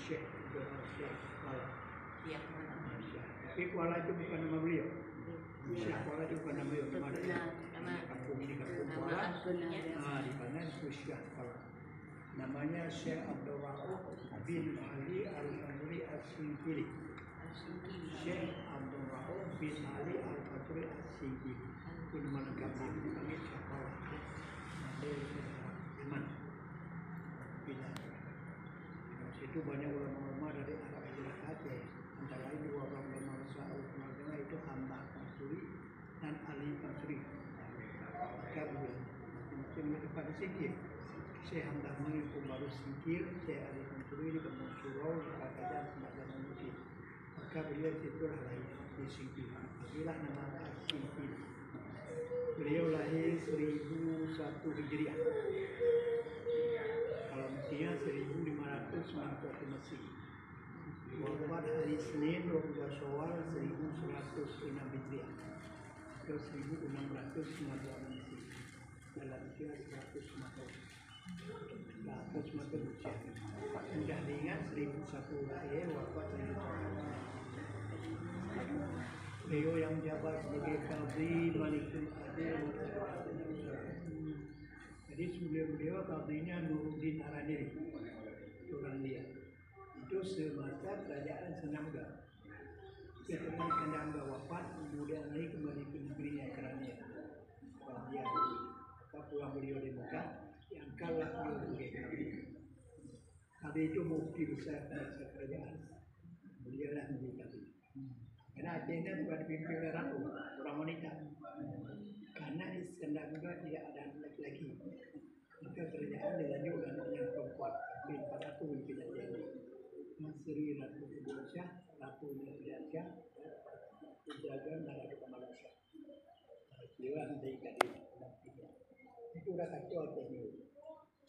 Syekh Kuala. Siap mana? Tapi Kuala itu bukan nama beliau. Syekh Kuala itu bukan nama beliau. Nama kampung ini kampung Kuala. Di mana itu Syekh Kuala. Namanya Syekh Abdul Rauf bin Ali Al-Fadri As-Singkili. Syekh Abdul Rauf bin Ali Al-Fadri As-Singkili. Itu nama lengkapnya. Dipanggil Syekh Kuala. Yaman. Itu banyak ulama-ulama dari Arab Barat Aceh. Antara lain dua orang ulama besar ulama itu Hamdah Mansuri dan Ali Mansuri. Mereka masing-masing itu pada Singkil. Syekh Hamdah ini baru Singkil, Syekh Ali Mansuri ini Kampung Surau, Kerajaan Sembahyang Mungkin. Maka beliau itu lahir di Singkil. Inilah nama Singkil. Beliau lahir 1001 Hijriah. Kalau Mesinya 1591 Mesir. Wafat hari Senin 12 Syawal 1106 Hijriah atau 1690 Mesir. Dalam usia 105 tahun. 105 tahun usia. Sudah diingat 1001 lahir, wafat 1100. Beliau yang menjabat sebagai Qadhi Malikul Adil. Jadi sebelum beliau Qadhinya Nuruddin Araniri, orang dia. Itu semasa kerajaan Senangga. Setelah Senangga wafat, kemudian naik kembali ke negerinya Kerania. Dia maka pulang beliau di Mekah, diangkatlah beliau sebagai Qadhi. Qadhi itu mufti besar masa kerajaan. Beliau lah menjadi Qadhi. Karena Acehnya bukan dipimpin oleh ratu, orang wanita. Karena Iskandar juga tidak ada anak laki-laki. Maka kerajaan dilanjut oleh anaknya perempuan. Empat ratu mimpin Aceh. Sri Ratu Indonesia, Ratu Indonesia, Penjaga dan Ratu Malaysia. Beliau menjadi Qadhi. Itu sudah kacau teknik.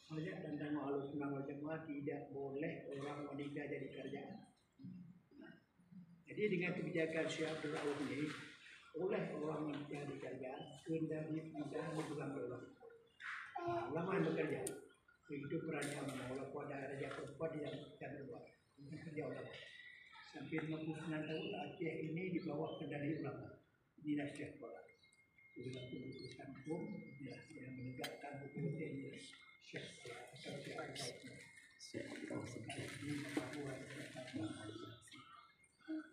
Banyak tentang Ahlus Sunnah wal Jamaah tidak boleh orang wanita jadi kerajaan. Jadi dengan kebijakan Syekh Abdul Rauf ini, oleh orang wanita di kerajaan, kendali pindah bukan orang. Ulama yang bekerja. Itu perannya walaupun ada raja perempuan yang berbuat. Kerja ulama. Sampai 59 tahun Aceh ini di bawah kendali ulama. Inilah Syekh Kuala. Dalam keputusan hukum, yang menegakkan hukum ini Syekh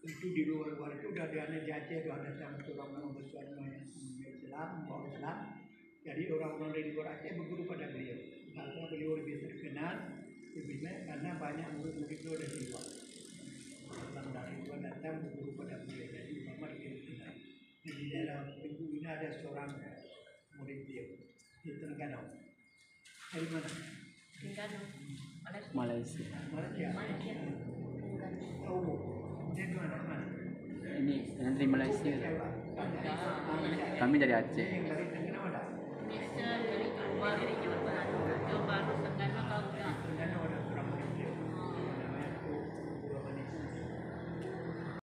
itu di luar-luar itu sudah ada di Aceh, sudah ada orang-orang besar Islam, bawa Islam. Jadi orang-orang dari luar Aceh berguru pada beliau. Karena beliau lebih terkenal, lebih baik karena banyak murid-murid beliau dari luar. Orang dari luar datang berguru pada beliau. Jadi ulama dikenal. Di dalam minggu ini ada seorang murid beliau di Terengganu. Dari mana? Terengganu, Malaysia. Malaysia. Oh, dia di mana? Ini dari Malaysia. Kami dari Aceh. Yang dari Terengganu ada.